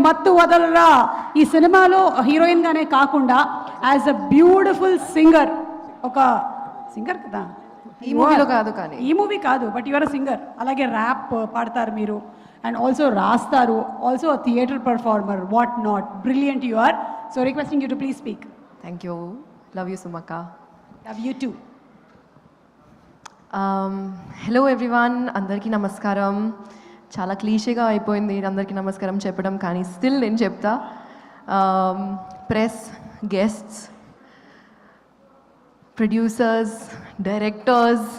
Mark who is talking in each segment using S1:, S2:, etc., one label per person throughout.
S1: మత్తు వదలరా ఈ సినిమాలో హీరోయిన్ గానే కాకుండా యాజ్ అ బ్యూటిఫుల్ సింగర్, ఒక సింగర్ కదా,
S2: ఈ మూవీలో కాదు కానీ
S1: ఈ మూవీ కాదు బట్ యువర్ సింగర్. అలాగే ర్యాప్ పాడతారు మీరు అండ్ ఆల్సో రాస్తారు, also theatre performer, what not, brilliant you are. So requesting you to please speak.
S2: Thank you. Love you సుమక్క.
S1: Love you too.
S2: Hello everyone, అందరికీ నమస్కారం. చాలా క్లీషేగా అయిపోయింది అందరికీ నమస్కారం చెప్పడం, కానీ స్టిల్ నేను చెప్తా. Press, guests, producers, directors,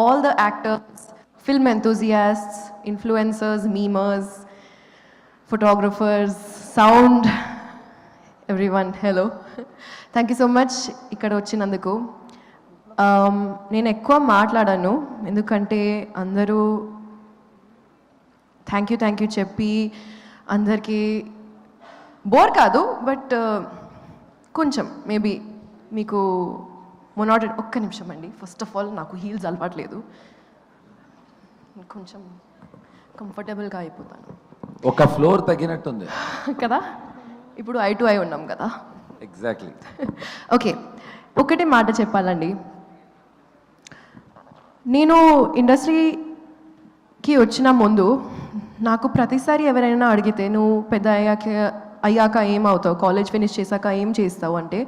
S2: all the actors, film enthusiasts, influencers, memers, photographers, sound, everyone, hello. Thank you so much ఇక్కడ వచ్చినందుకు. నేను ఎక్కువ మాట్లాడాను ఎందుకంటే అందరూ థ్యాంక్ యూ చెప్పి అందరికీ బోర్ కాదు, బట్ కొంచెం మేబీ మీకు మొనాటెడ్. ఒక్క నిమిషం అండి. ఫస్ట్ ఆఫ్ ఆల్ నాకు హీల్స్ అలవాట్లేదు, కొంచెం కంఫర్టబుల్గా అయిపోతాను.
S3: ఒక ఫ్లోర్ తగ్గినట్టుంది
S2: కదా, ఇప్పుడు ఐ టు ఐ ఉన్నాం కదా.
S3: ఎగ్జాక్ట్లీ.
S2: ఓకే, ఒకటే మాట చెప్పాలండి. నేను ఇండస్ట్రీకి వచ్చిన ముందు నాకు ప్రతిసారి ఎవరైనా అడిగితే నువ్వు పెద్ద అయ్యాక ఏమవుతావు, కాలేజ్ ఫినిష్ చేశాక ఏం చేస్తావు అంటే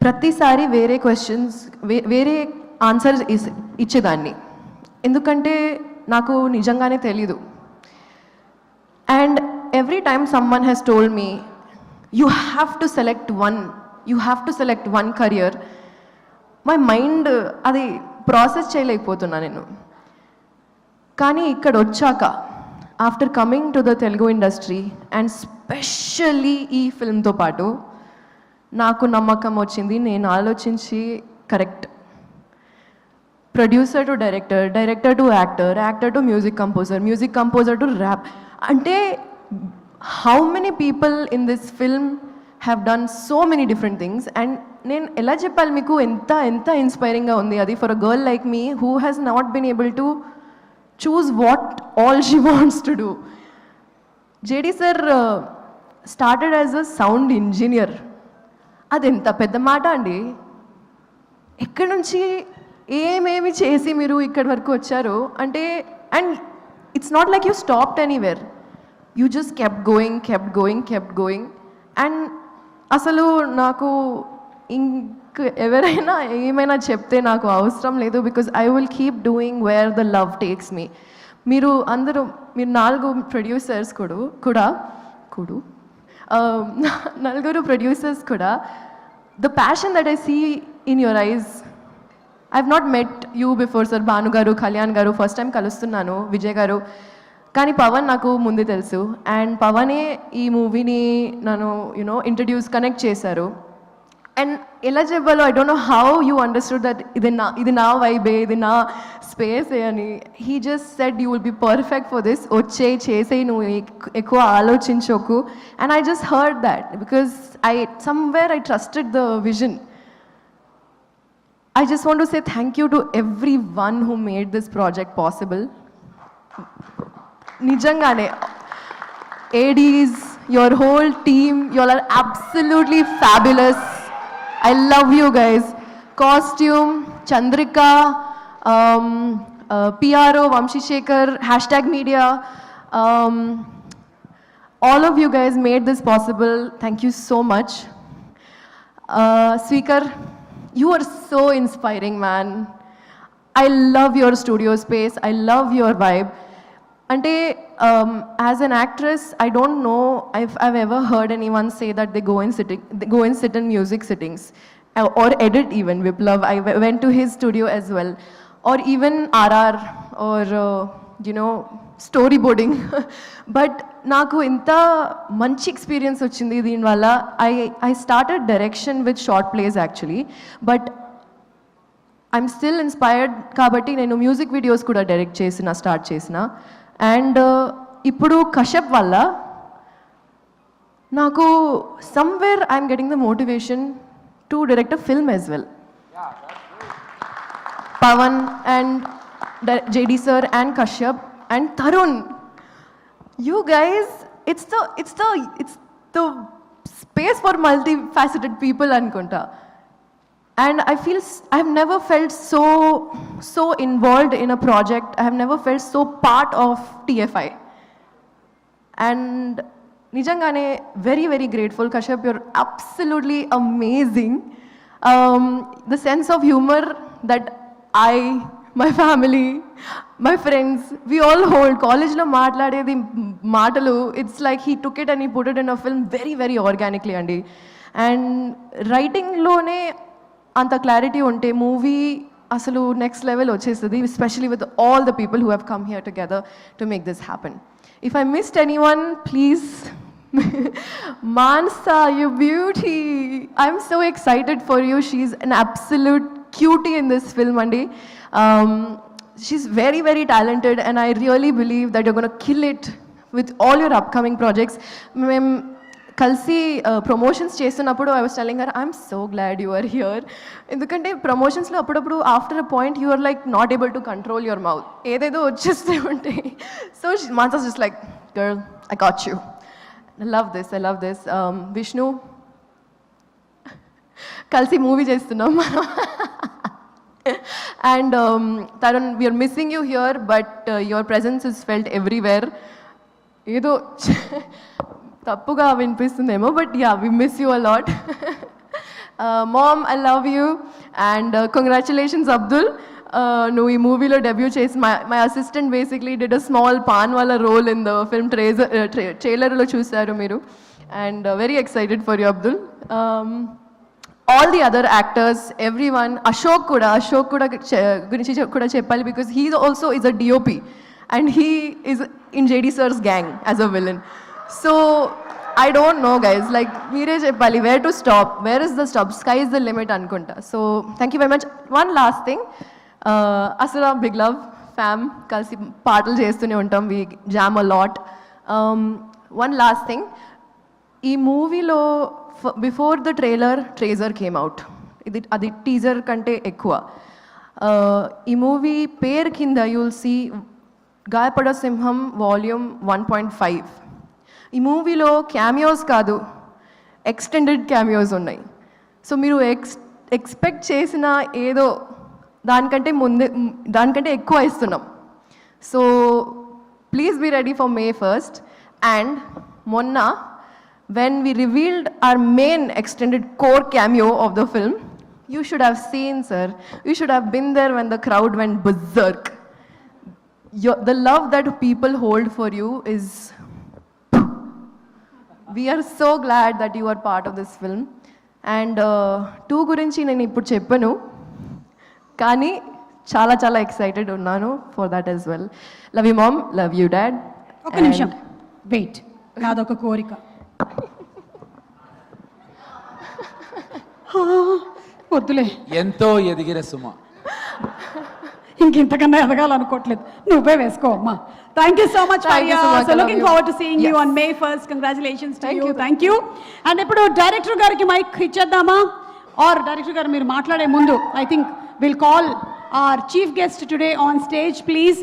S2: ప్రతిసారి వేరే క్వశ్చన్స్, వేరే ఆన్సర్స్ ఇచ్చేదాన్ని. ఎందుకంటే నాకు నిజంగానే తెలీదు. And every time someone has told me you have to select one career. My mind అది ప్రాసెస్ చేయలేకపోతున్నా నేను. కానీ ఇక్కడ వచ్చాక, after coming to the Telugu industry and specially ఈ ఫిల్మ్తో పాటు నాకు నమ్మకం వచ్చింది. నేను ఆలోచించి correct, producer to director, director to actor, actor to music composer to rap. అంటే how many people in this film have done so many different things. And నేను ఎలా చెప్పాలి మీకు, ఎంత ఇన్స్పైరింగ్గా ఉంది అది for a girl like me who has not been able to choose what all she wants to do. JD sir started as a sound engineer. అది ఎంత పెద్ద మాట అండి. ఎక్కడి నుంచి ఏమేమి చేసి మీరు ఇక్కడి వరకు వచ్చారు అంటే, and it's not like you stopped anywhere, you just kept going. And అసలు నాకు ఎవరైనా ఏమైనా చెప్తే నాకు అవసరం లేదు, because I will keep doing where the love takes me. మీరు 4 ప్రొడ్యూసర్స్ కూడా నలుగురు ప్రొడ్యూసర్స్ కూడా the passion that I see in your eyes. I have not met you before sir. Bhanu garu, Kalyan గారు ఫస్ట్ టైం కలుస్తున్నాను, విజయ్ గారు. కానీ పవన్ నాకు ముందే తెలుసు. అండ్ పవనే ఈ మూవీని నన్ను కనెక్ట్ చేశారు. అండ్ ఎలా చెప్పాలో I don't know how you understood that ఇది నా వైబే, ఇది నా స్పేసే అని. He just said you will be perfect for this, చేసేయి, నువ్వు ఎక్కువ ఆలోచించకు. And I just heard that because somewhere I trusted the vision. I just want to say thank you to everyone who made this project possible. Nijangane, ADs, your whole team, you all are absolutely fabulous. I love you guys. Costume, Chandrika, PRO, Vamshi Shekhar, #media. All of you guys made this possible. Thank you so much. Sweekar, you are so inspiring, man. I love your studio space. I love your vibe. Ante, as an actress, I don't know if I've ever heard anyone say that they go and sit in music sittings or edit even. Viplav, I went to his studio as well. Or even RR or, story boarding. But నాకు ఇంత మంచి experience వచ్చింది దీనివల్ల. I started direction with short place actually, but I'm still inspired కాబట్టి నేను music videos కూడా start చేసిన. And ఇప్పుడు కశ్యప్ వల్ల నాకు somewhere I'm getting the motivation to direct a film as well. Pavan and JD sir and Kashyap and Tarun, you guys it's the space for multifaceted people అనుకుంటా. And I've never felt so involved in a project. I have never felt so part of TFI. And nijangane very, very grateful. Kashyap, you're absolutely amazing. The sense of humor that my family, my friends, we all hold. College lo maatladedi maatalu, it's like he took it and he put it in a film very, very organically andi. And writing lone anta clarity unte movie asalu next level vachestadi, especially with all the people who have come here together to make this happen. If I missed anyone, please Mansa, you beauty. I'm so excited for you. She's an absolute cutie in this film, Andy. She's very, very talented, and I really believe that you're going to kill it with all your upcoming projects. Kalsi promotions చేస్తున్నప్పుడు I was telling her, I'm so glad you are here. ఎందుకంటే ప్రమోషన్స్లో అప్పుడప్పుడు after a point you are like not able to control your mouth. ఏదేదో వచ్చేస్తూ ఉంటాయి. So Mansa's just like, girl, I got you. I love this. Vishnu, కలిసి movie చేస్తున్నాం మనం. And Tarun, we are missing you here, but your presence is felt everywhere. ఏదో తప్పుగా వినిపిస్తుందేమో, but yeah, we miss you a lot. Mom, I love you, and congratulations, Abdul. నువ్వు ఈ మూవీలో debut చేసి my assistant basically did a small పాన్ వాళ్ళ role in the film ట్రైలర్లో చూశారు మీరు. And very excited for you, Abdul. All the other actors, every one. Ashok కూడా గురించి కూడా చెప్పాలి, because he also is a DOP and he is in JD sir's gang as a villain. So I don't know, guys, like meere cheppali where to stop, where is the stop, sky is the limit anukunta. So thank you very much. One last thing, Asura, big love, fam, kalsi paatlu chestune untam, we jam a lot. One last thing, ee movie lo before the trailer came out, adi teaser kante ekkuva. Ee movie pair kinda you'll see Gayapada Simham volume 1.5. ఈ మూవీలో cameos కాదు, extended cameos ఉన్నాయి. So మీరు expect చేసిన ఏదో దానికంటే ఎక్కువ ఇస్తున్నాం. So please be ready for May 1st. And మొన్న when we revealed our main extended core cameo of the film, you should have seen, sir. You should have been there when the crowd went berserk. The love that people hold for you is... We are so glad that you are part of this film. And 2 గురించి నేను ఇప్పుడు చెప్పను, కానీ చాలా చాలా excited ఉన్నాను for that as well. Love you, mom. Love you, dad.
S1: ఒక నిమిషం వెయిట్, నాదొక కోరిక. వద్దులే,
S3: ఎంతో ఎదిగిన సుమ,
S1: ఇంకెంతకన్నా ఎదగాలనుకోవట్లేదు, నువ్వే వేసుకో అమ్మా. Thank you so much,
S2: Thank you so much.
S1: So looking
S2: you.
S1: forward to seeing you
S2: Yes.
S1: on May 1st. Congratulations to
S2: Thank
S1: you.
S2: you.
S1: Thank you. And ఇప్పుడు డైరెక్టర్ గారికి మైక్ ఇచ్చేద్దామా? ఆర్ డైరెక్టర్ గారు మీరు మాట్లాడే ముందు I think we'll call our chief guest today on stage, please.